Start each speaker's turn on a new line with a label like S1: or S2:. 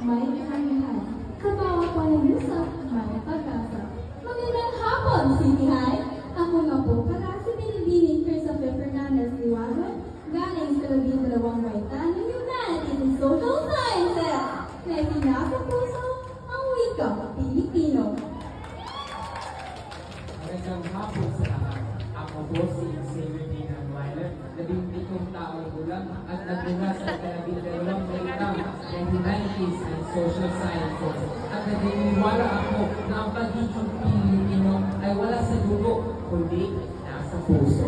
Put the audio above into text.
S1: may kahangihan. Kabawa pa ninyo sa may pag-asa. Magandang hapon, City High! Ako nga po, para si Binibining Christopher Fernandez Liwagon, galing sa 12 baita ng Humanities and Social Sciences, na pinasa puso ang wikang Pilipino.
S2: Magandang hapon sa lahat. Ako po si Xavier Dinan Weiler, 17 taong gulang at nagmula sa 12 baitang ng Humanities and Social Sciences. At naniniwala ako na ang pagiging Pilipino ay wala sa dugo, kundi nasa puso.